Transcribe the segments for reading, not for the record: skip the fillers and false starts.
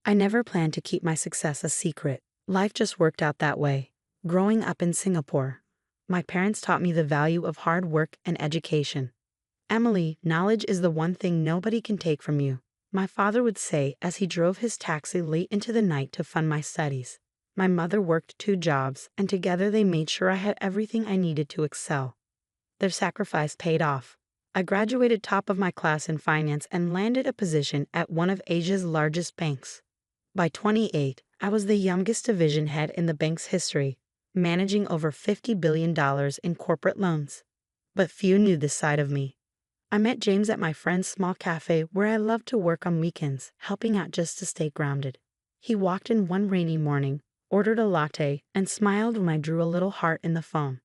I never planned to keep my success a secret. Life just worked out that way. Growing up in Singapore, my parents taught me the value of hard work and education. Emily, knowledge is the one thing nobody can take from you, my father would say as he drove his taxi late into the night to fund my studies. My mother worked 2 jobs, and together they made sure I had everything I needed to excel. Their sacrifice paid off. I graduated top of my class in finance and landed a position at one of Asia's largest banks. By 28, I was the youngest division head in the bank's history, managing over $50 billion in corporate loans. But few knew this side of me. I met James at my friend's small cafe where I loved to work on weekends, helping out just to stay grounded. He walked in one rainy morning, ordered a latte, and smiled when I drew a little heart in the foam.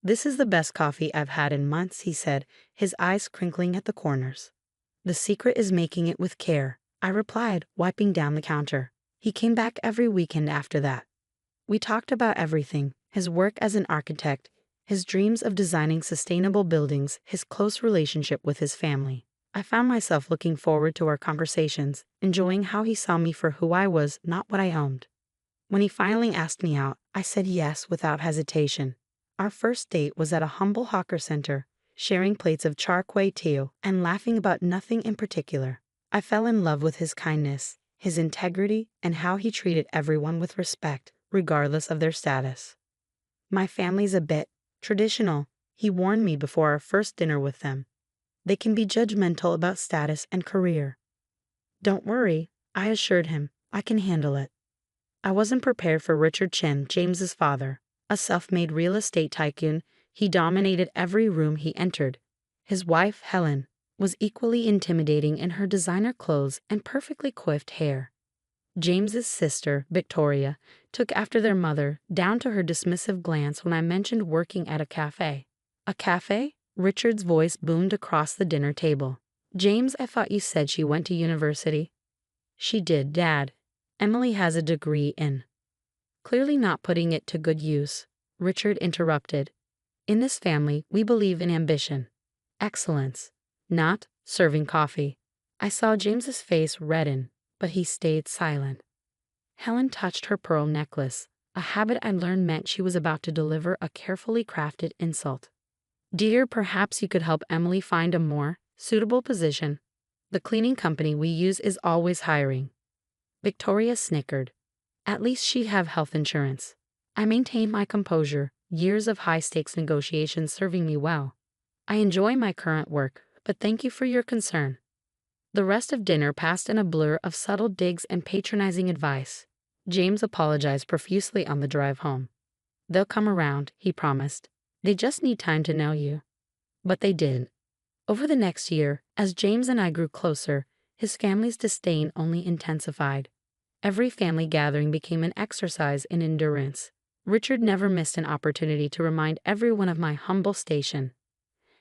"This is the best coffee I've had in months," he said, his eyes crinkling at the corners. "The secret is making it with care," I replied, wiping down the counter. He came back every weekend after that. We talked about everything: his work as an architect, his dreams of designing sustainable buildings, his close relationship with his family. I found myself looking forward to our conversations, enjoying how he saw me for who I was, not what I owned. When he finally asked me out, I said yes without hesitation. Our first date was at a humble hawker center, sharing plates of char kway teow and laughing about nothing in particular. I fell in love with his kindness, his integrity, and how he treated everyone with respect, regardless of their status. "My family's a bit traditional," he warned me before our first dinner with them. "They can be judgmental about status and career." "Don't worry," I assured him, "I can handle it." I wasn't prepared for Richard Chen, James's father. A self-made real estate tycoon, he dominated every room he entered. His wife, Helen, was equally intimidating in her designer clothes and perfectly coiffed hair. James's sister, Victoria, took after their mother, down to her dismissive glance when I mentioned working at a cafe. "A cafe?" Richard's voice boomed across the dinner table. "James, I thought you said she went to university." "She did, Dad. Emily has a degree in—" Clearly not putting it to good use, Richard interrupted. "In this family, we believe in ambition. Excellence. Not serving coffee." I saw James's face redden, but he stayed silent. Helen touched her pearl necklace, a habit I learned meant she was about to deliver a carefully crafted insult. "Dear, perhaps you could help Emily find a more suitable position. The cleaning company we use is always hiring." Victoria snickered. "At least she'd have health insurance." I maintained my composure, years of high-stakes negotiations serving me well. "I enjoy my current work, but thank you for your concern." The rest of dinner passed in a blur of subtle digs and patronizing advice. James apologized profusely on the drive home. "They'll come around," he promised. "They just need time to know you." But they didn't. Over the next year, as James and I grew closer, his family's disdain only intensified. Every family gathering became an exercise in endurance. Richard never missed an opportunity to remind everyone of my humble station.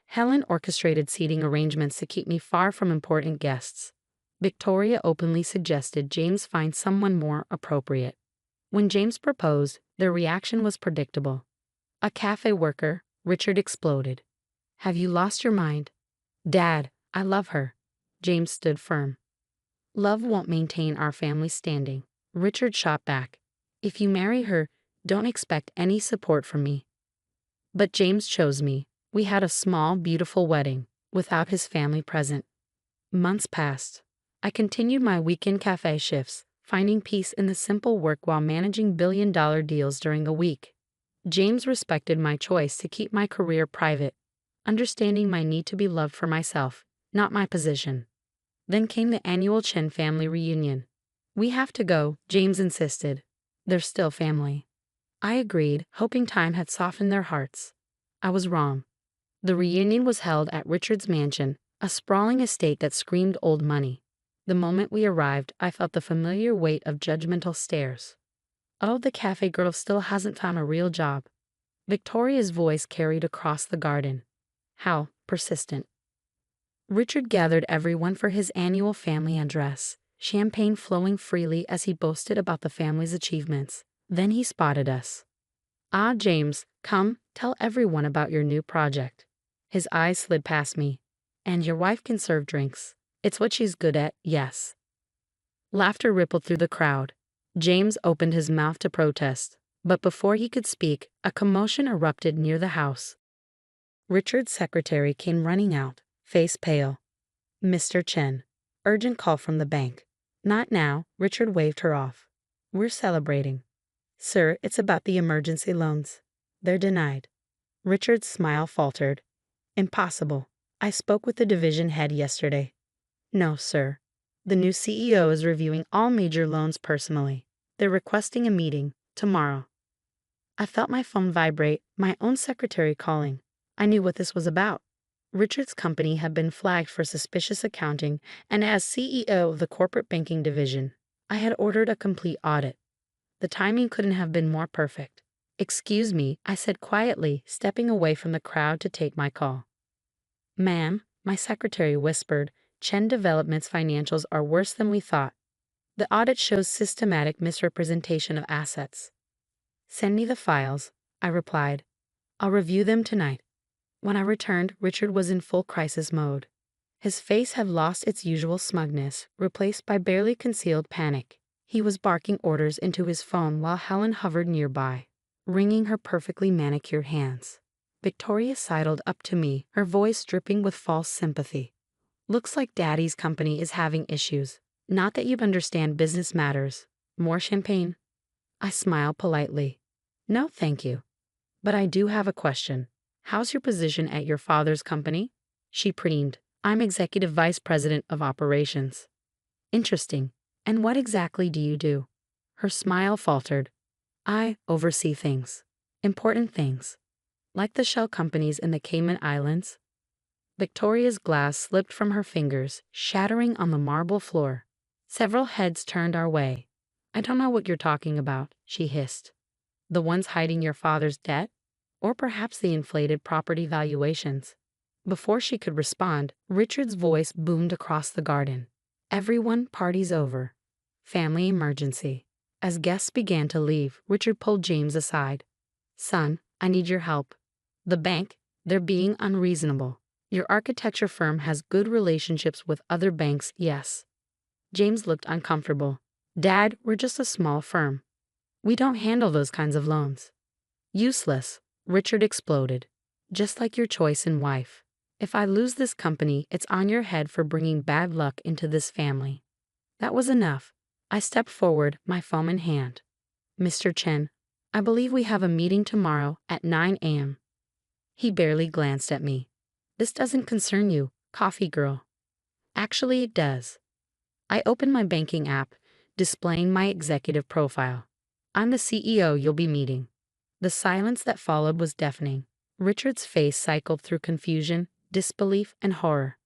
Helen orchestrated seating arrangements to keep me far from important guests. Victoria openly suggested James find someone more appropriate. When James proposed, their reaction was predictable. "A cafe worker," Richard exploded. "Have you lost your mind?" "Dad, I love her." James stood firm. "Love won't maintain our family standing," Richard shot back. "If you marry her, don't expect any support from me." But James chose me. We had a small, beautiful wedding, without his family present. Months passed. I continued my weekend cafe shifts, finding peace in the simple work while managing billion-dollar deals during the week. James respected my choice to keep my career private, understanding my need to be loved for myself, not my position. Then came the annual Chen family reunion. "We have to go," James insisted. "They're still family." I agreed, hoping time had softened their hearts. I was wrong. The reunion was held at Richard's mansion, a sprawling estate that screamed old money. The moment we arrived, I felt the familiar weight of judgmental stares. "Oh, the cafe girl still hasn't found a real job." Victoria's voice carried across the garden. How persistent. Richard gathered everyone for his annual family address, champagne flowing freely as he boasted about the family's achievements. Then he spotted us. "Ah, James, come, tell everyone about your new project." His eyes slid past me. "And your wife can serve drinks. It's what she's good at, yes." Laughter rippled through the crowd. James opened his mouth to protest, but before he could speak, a commotion erupted near the house. Richard's secretary came running out, face pale. "Mr. Chen, urgent call from the bank." "Not now," Richard waved her off. "We're celebrating." "Sir, it's about the emergency loans." "They're denied." Richard's smile faltered. "Impossible. I spoke with the division head yesterday." "No, sir. The new CEO is reviewing all major loans personally. They're requesting a meeting tomorrow." I felt my phone vibrate, my own secretary calling. I knew what this was about. Richard's company had been flagged for suspicious accounting, and as CEO of the corporate banking division, I had ordered a complete audit. The timing couldn't have been more perfect. "Excuse me," I said quietly, stepping away from the crowd to take my call. "Ma'am," my secretary whispered, "Chen Development's financials are worse than we thought. The audit shows systematic misrepresentation of assets." "Send me the files," I replied. "I'll review them tonight." When I returned, Richard was in full crisis mode. His face had lost its usual smugness, replaced by barely concealed panic. He was barking orders into his phone while Helen hovered nearby, wringing her perfectly manicured hands. Victoria sidled up to me, her voice dripping with false sympathy. "Looks like Daddy's company is having issues. Not that you understand business matters. More champagne?" I smiled politely. "No, thank you. But I do have a question. How's your position at your father's company?" She preened. "I'm Executive Vice President of Operations." "Interesting. And what exactly do you do?" Her smile faltered. "I oversee things. Important things. Like the shell companies in the Cayman Islands." Victoria's glass slipped from her fingers, shattering on the marble floor. Several heads turned our way. "I don't know what you're talking about," she hissed. "The ones hiding your father's debt? Or perhaps the inflated property valuations?" Before she could respond, Richard's voice boomed across the garden. "Everyone, party's over. Family emergency." As guests began to leave, Richard pulled James aside. "Son, I need your help. The bank, they're being unreasonable. Your architecture firm has good relationships with other banks, yes." James looked uncomfortable. "Dad, we're just a small firm. We don't handle those kinds of loans." "Useless," Richard exploded. "Just like your choice in wife. If I lose this company, it's on your head for bringing bad luck into this family." That was enough. I stepped forward, my phone in hand. "Mr. Chen, I believe we have a meeting tomorrow at 9 a.m. He barely glanced at me. "This doesn't concern you, coffee girl." "Actually, it does." I opened my banking app, displaying my executive profile. "I'm the CEO you'll be meeting." The silence that followed was deafening. Richard's face cycled through confusion, disbelief, and horror.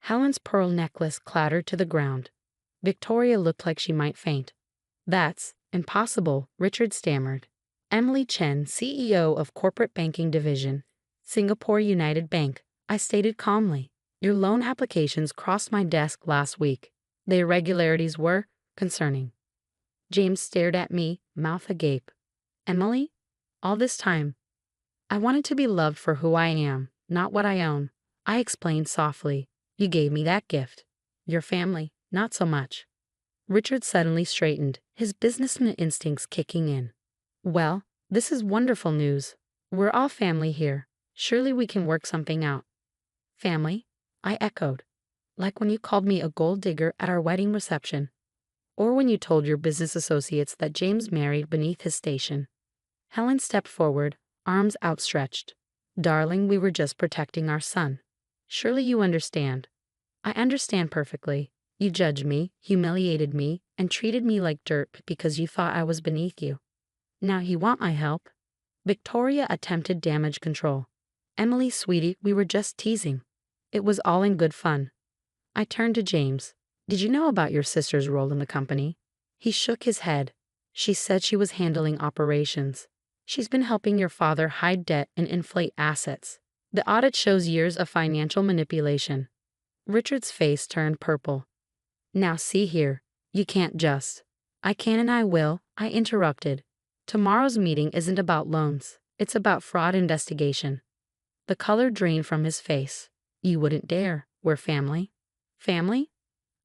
Helen's pearl necklace clattered to the ground. Victoria looked like she might faint. "That's impossible," Richard stammered. "Emily Chen, CEO of Corporate Banking Division, Singapore United Bank," I stated calmly. "Your loan applications crossed my desk last week. The irregularities were concerning." James stared at me, mouth agape. "Emily? All this time?" "I wanted to be loved for who I am, not what I own," I explained softly. "You gave me that gift. Your family, not so much." Richard suddenly straightened, his businessman instincts kicking in. "Well, this is wonderful news. We're all family here. Surely we can work something out." "Family?" I echoed. "Like when you called me a gold digger at our wedding reception. Or when you told your business associates that James married beneath his station." Helen stepped forward, arms outstretched. "Darling, we were just protecting our son. Surely you understand." "I understand perfectly. You judged me, humiliated me, and treated me like dirt because you thought I was beneath you. Now you want my help." Victoria attempted damage control. "Emily, sweetie, we were just teasing. It was all in good fun." I turned to James. "Did you know about your sister's role in the company?" He shook his head. "She said she was handling operations. She's been helping your father hide debt and inflate assets. The audit shows years of financial manipulation." Richard's face turned purple. "Now see here, you can't just." "I can and I will," I interrupted. "Tomorrow's meeting isn't about loans. It's about fraud investigation." The color drained from his face. "You wouldn't dare. We're family." "Family?"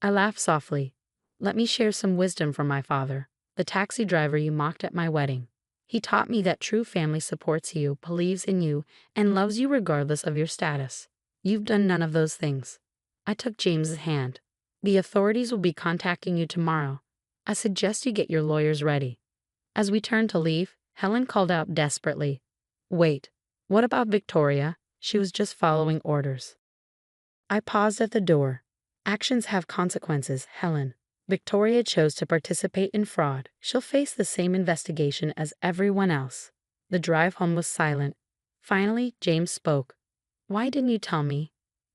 I laughed softly. Let me share some wisdom from my father, the taxi driver you mocked at my wedding. He taught me that true family supports you, believes in you, and loves you regardless of your status. You've done none of those things. I took James's hand. The authorities will be contacting you tomorrow. I suggest you get your lawyers ready. As we turned to leave, Helen called out desperately, "Wait, what about Victoria? She was just following orders." I paused at the door. Actions have consequences, Helen. Victoria chose to participate in fraud. She'll face the same investigation as everyone else. The drive home was silent. Finally, James spoke. "Why didn't you tell me?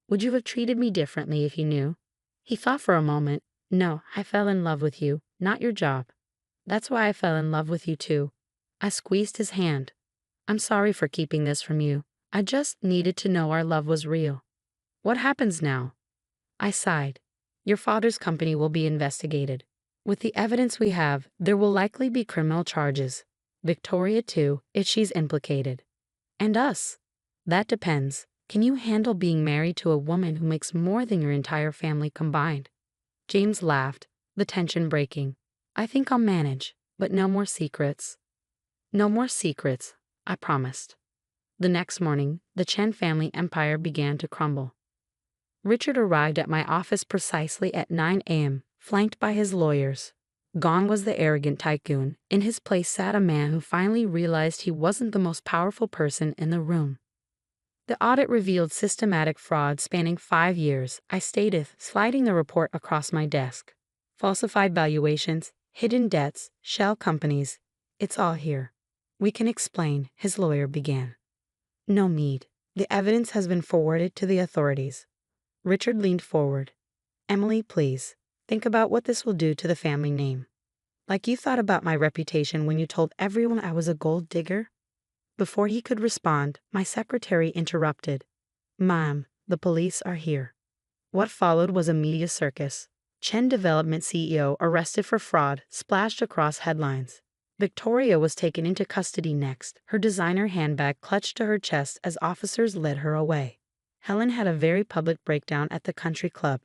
Would you have treated me differently if you knew?" He thought for a moment. "No, I fell in love with you, not your job. That's why I fell in love with you too." I squeezed his hand. "I'm sorry for keeping this from you. I just needed to know our love was real." "What happens now?" I sighed. "Your father's company will be investigated. With the evidence we have, there will likely be criminal charges. Victoria too, if she's implicated. And us. That depends. Can you handle being married to a woman who makes more than your entire family combined?" James laughed, the tension breaking. "I think I'll manage, but no more secrets." "No more secrets," I promised. The next morning, the Chen family empire began to crumble. Richard arrived at my office precisely at 9 a.m., flanked by his lawyers. Gone was the arrogant tycoon. In his place sat a man who finally realized he wasn't the most powerful person in the room. The audit revealed systematic fraud spanning 5 years, I stated, sliding the report across my desk. Falsified valuations, hidden debts, shell companies. It's all here. "We can explain," his lawyer began. "No need. The evidence has been forwarded to the authorities." Richard leaned forward. "Emily, please, think about what this will do to the family name. Like you thought about my reputation when you told everyone I was a gold digger?" Before he could respond, my secretary interrupted. "Ma'am, the police are here." What followed was a media circus. Chen Development CEO arrested for fraud splashed across headlines. Victoria was taken into custody next, her designer handbag clutched to her chest as officers led her away. Helen had a very public breakdown at the country club.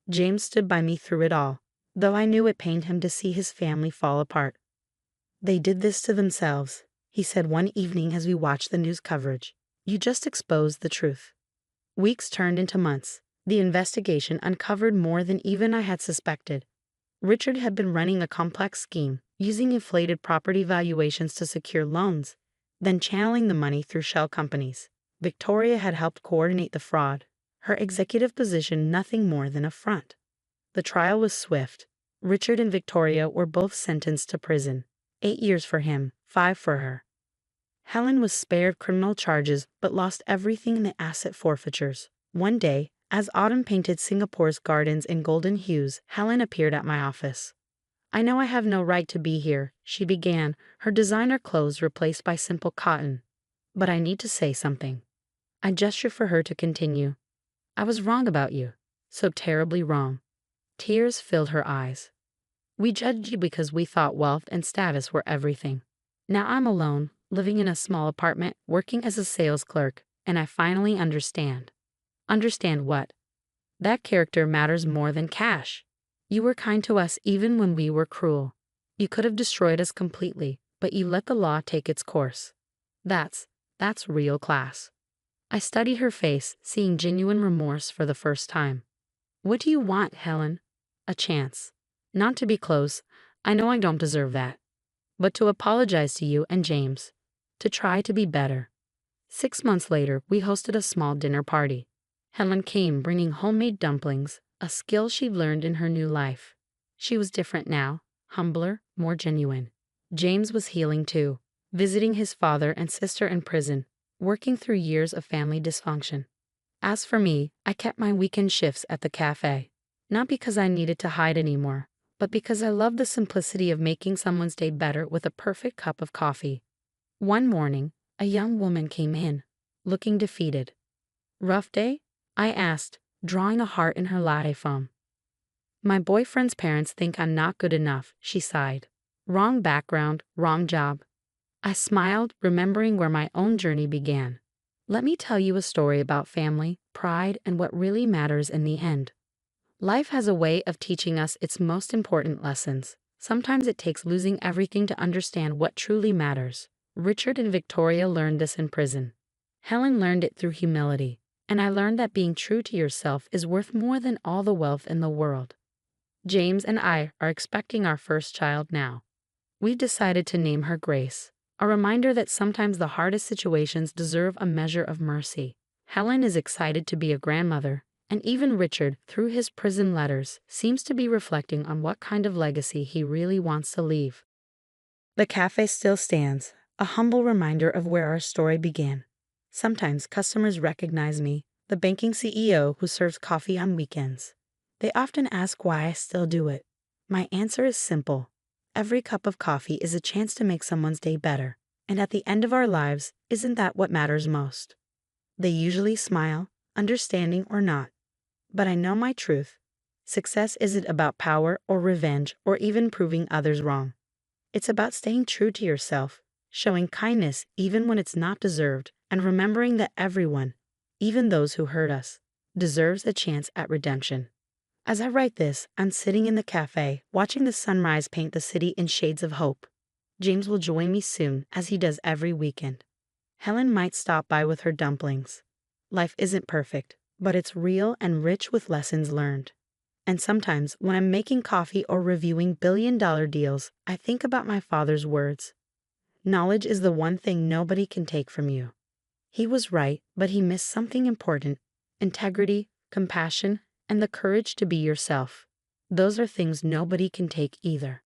James stood by me through it all, though I knew it pained him to see his family fall apart. "They did this to themselves," he said one evening as we watched the news coverage. "You just exposed the truth." Weeks turned into months. The investigation uncovered more than even I had suspected. Richard had been running a complex scheme, using inflated property valuations to secure loans, then channeling the money through shell companies. Victoria had helped coordinate the fraud, her executive position nothing more than a front. The trial was swift. Richard and Victoria were both sentenced to prison. 8 years for him, 5 for her. Helen was spared criminal charges but lost everything in the asset forfeitures. One day, as autumn painted Singapore's gardens in golden hues, Helen appeared at my office. "I know I have no right to be here," she began, her designer clothes replaced by simple cotton. "But I need to say something." I gestured for her to continue. "I was wrong about you. So terribly wrong." Tears filled her eyes. "We judged you because we thought wealth and status were everything. Now I'm alone, living in a small apartment, working as a sales clerk, and I finally understand." "Understand what?" "That character matters more than cash. You were kind to us even when we were cruel. You could have destroyed us completely, but you let the law take its course. That's real class." I studied her face, seeing genuine remorse for the first time. "What do you want, Helen?" "A chance. Not to be close. I know I don't deserve that. But to apologize to you and James. To try to be better." 6 months later, we hosted a small dinner party. Helen came bringing homemade dumplings, a skill she'd learned in her new life. She was different now, humbler, more genuine. James was healing too, visiting his father and sister in prison, working through years of family dysfunction. As for me, I kept my weekend shifts at the cafe. Not because I needed to hide anymore, but because I loved the simplicity of making someone's day better with a perfect cup of coffee. One morning, a young woman came in, looking defeated. "Rough day?" I asked, drawing a heart in her latte foam. "My boyfriend's parents think I'm not good enough," she sighed. "Wrong background, wrong job." I smiled, remembering where my own journey began. "Let me tell you a story about family, pride, and what really matters in the end." Life has a way of teaching us its most important lessons. Sometimes it takes losing everything to understand what truly matters. Richard and Victoria learned this in prison. Helen learned it through humility, and I learned that being true to yourself is worth more than all the wealth in the world. James and I are expecting our first child now. We've decided to name her Grace, a reminder that sometimes the hardest situations deserve a measure of mercy. Helen is excited to be a grandmother, and even Richard, through his prison letters, seems to be reflecting on what kind of legacy he really wants to leave. The cafe still stands, a humble reminder of where our story began. Sometimes customers recognize me, the banking CEO who serves coffee on weekends. They often ask why I still do it. My answer is simple. Every cup of coffee is a chance to make someone's day better, and at the end of our lives, isn't that what matters most? They usually smile, understanding or not. But I know my truth. Success isn't about power or revenge or even proving others wrong. It's about staying true to yourself, showing kindness even when it's not deserved, and remembering that everyone, even those who hurt us, deserves a chance at redemption. As I write this, I'm sitting in the cafe, watching the sunrise paint the city in shades of hope. James will join me soon, as he does every weekend. Helen might stop by with her dumplings. Life isn't perfect, but it's real and rich with lessons learned. And sometimes, when I'm making coffee or reviewing billion-dollar deals, I think about my father's words. Knowledge is the one thing nobody can take from you. He was right, but he missed something important: integrity, compassion, and the courage to be yourself. Those are things nobody can take either.